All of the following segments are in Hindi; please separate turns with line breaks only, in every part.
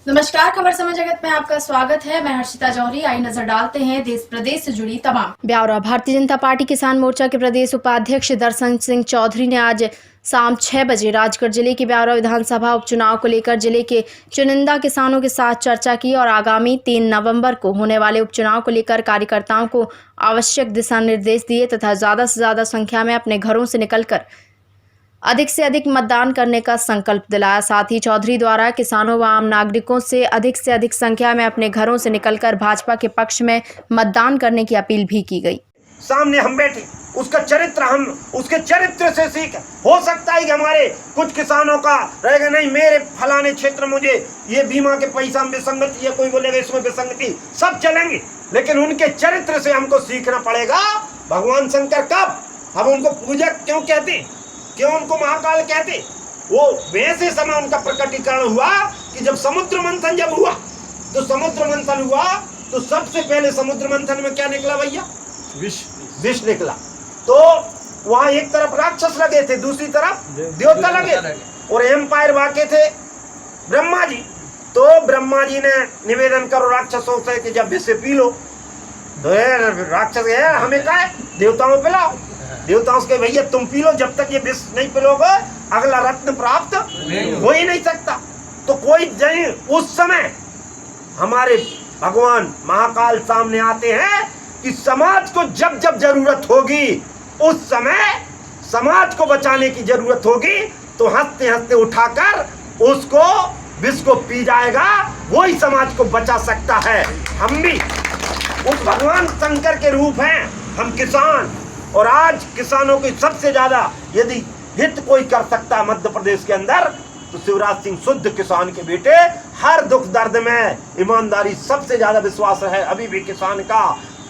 नमस्कार, खबर समय जगत में आपका स्वागत है। मैं हर्षिता जौहरी। आई नजर डालते हैं देश प्रदेश से जुड़ी तमाम ब्यौरा। भारतीय जनता पार्टी किसान मोर्चा के प्रदेश उपाध्यक्ष दर्शन सिंह चौधरी ने आज शाम 6 बजे राजगढ़ जिले की ब्यौरा विधानसभा उपचुनाव को लेकर जिले के चुनिंदा किसानों के साथ चर्चा की और आगामी 3 नवंबर को होने वाले उपचुनाव को लेकर कार्यकर्ताओं को आवश्यक दिशा निर्देश दिए तथा ज़्यादा से ज़्यादा संख्या में अपने घरों से निकलकर अधिक से अधिक मतदान करने का संकल्प दिलाया। साथ ही चौधरी द्वारा किसानों व आम नागरिकों से अधिक संख्या में अपने घरों से निकलकर भाजपा के पक्ष में मतदान करने की अपील भी की गई।
सामने हम बैठे, उसका चरित्र, हम उसके चरित्र से सीख। हो सकता है कि हमारे कुछ किसानों का रहेगा नहीं, मेरे फलाने क्षेत्र मुझे ये बीमा के पैसा में विसंगति, या कोई बोलेगा इसमें विसंगति, सब चलेंगे, लेकिन उनके चरित्र से हमको सीखना पड़ेगा। भगवान शंकर कब हम उनको पूजक क्यों कहते, क्यों उनको महाकाल कहते? वो वैसे समय उनका प्रकटीकरण हुआ कि जब समुद्र मंथन हुआ, तो समुद्र मंथन हुआ तो सबसे पहले समुद्र मंथन में क्या निकला भैया? विष निकला। तो वहां एक तरफ राक्षस लगे थे, दूसरी तरफ देवता लगे थे, और एम्पायर वाके थे ब्रह्मा जी। तो ब्रह्मा जी ने निवेदन करो राक्षसों से कि जब विष पी लो, तो राक्षस है हमें क्या है, देवताओं पिलाओ। देवताओं से भैया तुम पी लो, जब तक ये विष नहीं पिलोगे अगला रत्न प्राप्त हो ही नहीं सकता। तो कोई जय उस समय हमारे भगवान महाकाल सामने आते हैं कि समाज को जब जब जरूरत होगी, उस समय समाज को बचाने की जरूरत होगी, तो हंसते हंसते उठाकर उसको विष को पी जाएगा, वही समाज को बचा सकता है। हम भी उस भगवान शंकर के रूप हैं, हम किसान। और आज किसानों की सबसे ज्यादा यदि हित कोई कर सकता है मध्य प्रदेश के अंदर, तो शिवराज सिंह शुद्ध किसान के बेटे। हर दुख दर्द में ईमानदारी सबसे ज्यादा विश्वास है अभी भी किसान का।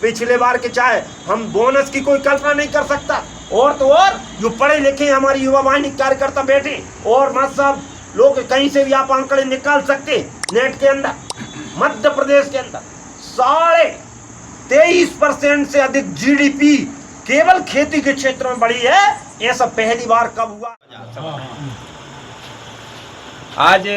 पिछले बार के चाहे हम बोनस की कोई कल्पना नहीं कर सकता, और तो और जो पढ़े लिखे हमारी युवा वाहिनी कार्यकर्ता बैठे, और मत सब लोग कहीं से भी आप आंकड़े निकाल सकते नेट के अंदर। मध्य प्रदेश के अंदर 23.5% से अधिक GDP केवल खेती के क्षेत्र में बढ़ी है। ऐसा पहली बार कब हुआ?
आज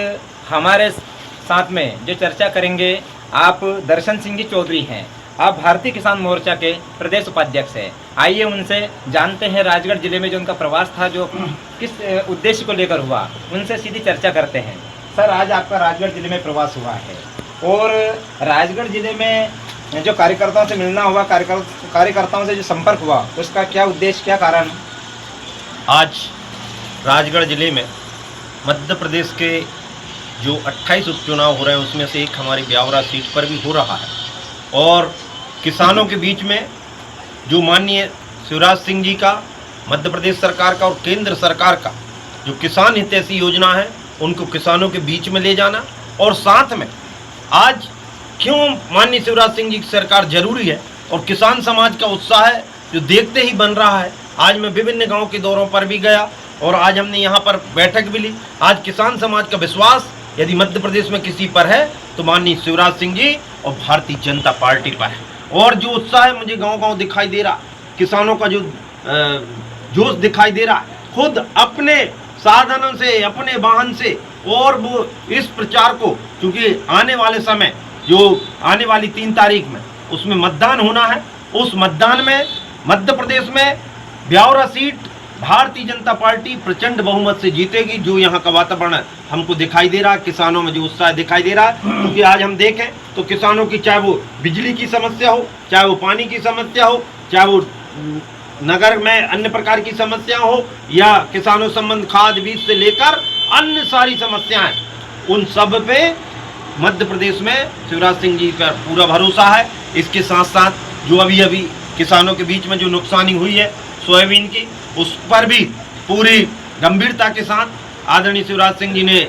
हमारे साथ में जो चर्चा करेंगे, आप दर्शन सिंह जी चौधरी हैं। आप भारतीय किसान मोर्चा के प्रदेश उपाध्यक्ष हैं। आइए उनसे जानते हैं राजगढ़ जिले में जो उनका प्रवास था, जो किस उद्देश्य को लेकर हुआ, उनसे सीधी चर्चा करते हैं। सर, आज आपका राजगढ़ जिले में प्रवास हुआ है, और राजगढ़ जिले में जो कार्यकर्ताओं से मिलना हुआ, कार्यकर्ताओं से जो संपर्क हुआ, उसका क्या उद्देश्य, क्या कारण?
आज राजगढ़ जिले में मध्य प्रदेश के जो 28 उपचुनाव हो रहे हैं, उसमें से एक हमारी ब्यौरा सीट पर भी हो रहा है, और किसानों के बीच में जो माननीय शिवराज सिंह जी का, मध्य प्रदेश सरकार का और केंद्र सरकार का जो किसान हितैषी योजना है, उनको किसानों के बीच में ले जाना। और साथ में आज क्यों माननीय शिवराज सिंह जी की सरकार जरूरी है, और किसान समाज का उत्साह है जो देखते ही बन रहा है। आज मैं विभिन्न गांव के दौरों पर भी गया, और आज हमने यहाँ पर बैठक भी ली। आज किसान समाज का विश्वास यदि मध्य प्रदेश में किसी पर है तो माननीय शिवराज सिंह जी और भारतीय जनता पार्टी पर है। और जो उत्साह है मुझे गांव-गांव दिखाई दे रहा, किसानों का जो जोश दिखाई दे रहा, खुद अपने साधनों से, अपने वाहन से, और वो इस प्रचार को, क्योंकि आने वाले समय जो आने वाली 3 तारीख में उसमें मतदान होना है, उस मतदान में मध्य प्रदेश में ब्यौरा सीट भारतीय जनता पार्टी प्रचंड बहुमत से जीतेगी। जो यहाँ का वातावरण हमको दिखाई दे रहा है, किसानों में जो उत्साह दिखाई दे रहा है, क्योंकि आज हम देखें तो किसानों की, चाहे वो बिजली की समस्या हो, चाहे वो पानी की समस्या हो, चाहे वो नगर में अन्य प्रकार की समस्या हो, या किसानों संबंध खाद बीज से लेकर अन्य सारी समस्याएं, उन सब पे मध्य प्रदेश में शिवराज सिंह जी का पूरा भरोसा है। इसके साथ साथ जो अभी किसानों के बीच में जो नुकसानी हुई है सोयाबीन की, उस पर भी पूरी गंभीरता के साथ आदरणीय शिवराज सिंह जी ने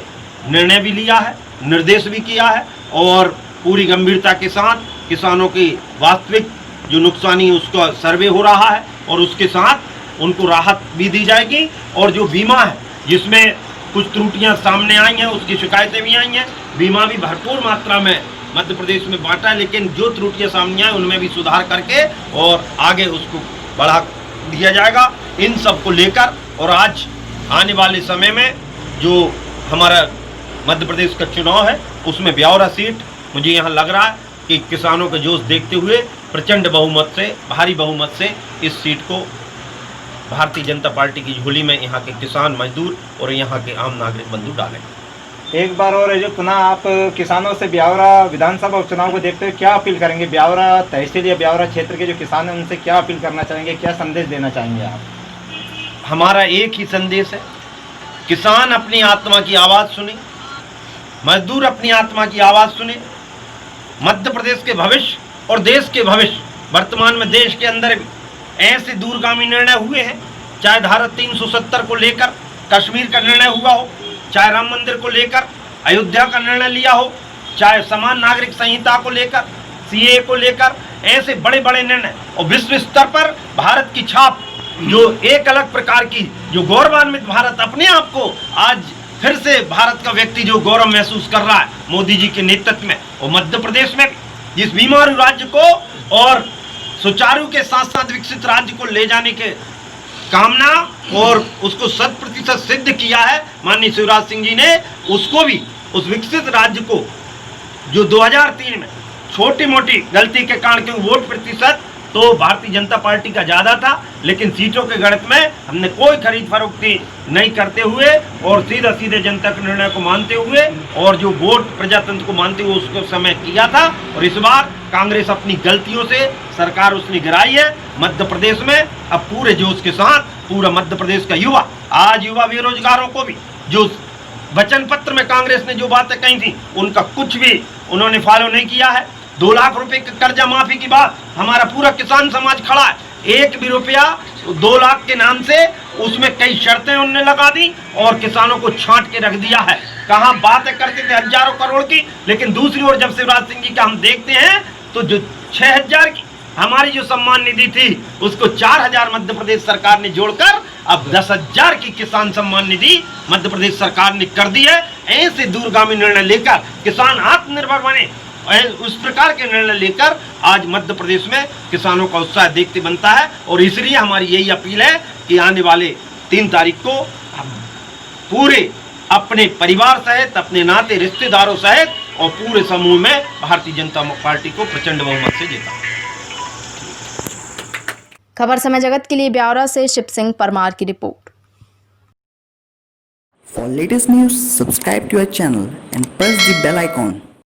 निर्णय भी लिया है, निर्देश भी किया है, और पूरी गंभीरता के साथ किसानों की वास्तविक जो नुकसानी उसका सर्वे हो रहा है, और उसके साथ उनको राहत भी दी जाएगी। और जो बीमा है जिसमें कुछ त्रुटियां सामने आई हैं, उसकी शिकायतें भी आई हैं, बीमा भी भरपूर मात्रा में मध्य प्रदेश में बांटा है, लेकिन जो त्रुटियां सामने आई उनमें भी सुधार करके और आगे उसको बढ़ा दिया जाएगा। इन सब को लेकर, और आज आने वाले समय में जो हमारा मध्य प्रदेश का चुनाव है, उसमें ब्यावरा सीट मुझे यहाँ लग रहा है कि किसानों का जोश देखते हुए प्रचंड बहुमत से, भारी बहुमत से इस सीट को भारतीय जनता पार्टी की झोली में यहाँ के किसान, मजदूर और यहाँ के आम नागरिक बंधु डालेंगे।
एक बार और जो पुनः आप किसानों से ब्यावरा विधानसभा उपचुनाव को देखते हुए क्या अपील करेंगे? ब्यावरा तहसील या ब्यावरा क्षेत्र के जो किसान हैं उनसे क्या अपील करना चाहेंगे, क्या संदेश देना चाहेंगे आप?
हमारा एक ही संदेश है, किसान अपनी आत्मा की आवाज़ सुने, मजदूर अपनी आत्मा की आवाज़ सुने। मध्य प्रदेश के भविष्य और देश के भविष्य, वर्तमान में देश के अंदर ऐसे दूरगामी निर्णय हुए हैं, चाहे धारा 370 को लेकर कश्मीर का निर्णय हुआ हो, चाहे राम मंदिर को लेकर अयोध्या का निर्णय लिया हो, चाहे समान नागरिक संहिता को लेकर, सीए को लेकर, ऐसे बड़े बड़े निर्णय, और विश्व स्तर पर भारत की छाप, जो एक अलग प्रकार की, जो गौरवान्वित भारत अपने आप को आज फिर से भारत का व्यक्ति जो गौरव महसूस कर रहा है मोदी जी के नेतृत्व में, और मध्य प्रदेश में जिस बीमारू राज्य को और सुचारू के साथ साथ विकसित राज्य को ले जाने के कामना और उसको 100% सिद्ध किया है माननीय शिवराज सिंह जी ने, उसको भी उस विकसित राज्य को जो 2003 में छोटी मोटी गलती के कारण क्योंकि वोट प्रतिशत तो भारतीय जनता पार्टी का ज़्यादा था, लेकिन सीटों के गणित में हमने कोई खरीद फरोख्ती नहीं करते हुए और सीधा सीधे जनता के निर्णय को मानते हुए और जो वोट प्रजातंत्र को मानते हुए उसको समय किया था। और इस बार कांग्रेस अपनी गलतियों से सरकार उसने गिराई है मध्य प्रदेश में। अब पूरे जोश के साथ पूरा मध्य प्रदेश का युवा, आज युवा बेरोजगारों को भी जो वचन पत्र में कांग्रेस ने जो बातें कही थी उनका कुछ भी उन्होंने फॉलो नहीं किया है। 2 लाख रुपए के कर्जा माफी की बात, हमारा पूरा किसान समाज खड़ा है। एक भी रुपया 2 लाख के नाम से उसमें कई शर्तें उन्होंने लगा दी और किसानों को छांट के रख दिया है। कहाँ बातें करते थे हजारों करोड़ की, लेकिन दूसरी ओर जब शिवराज सिंह जी का हम देखते हैं तो जो 6000 की हमारी जो सम्मान निधि थी उसको 4000 मध्य प्रदेश सरकार ने जोड़कर अब 10,000 की किसान सम्मान निधि मध्य प्रदेश सरकार ने कर दी है। ऐसे दूरगामी निर्णय लेकर किसान आत्मनिर्भर बने, उस प्रकार के निर्णय लेकर आज मध्य प्रदेश में किसानों का उत्साह देखते बनता है। और इसलिए हमारी यही अपील है कि आने वाले 3 तारीख को पूरे अपने परिवार सहित, अपने नाते रिश्तेदारों सहित और पूरे समूह में भारतीय जनता पार्टी को प्रचंड बहुमत से जीता।
खबर समय जगत के लिए ब्यावरा से शिव सिंह परमार की report.
For latest news, subscribe to our channel and press the bell icon.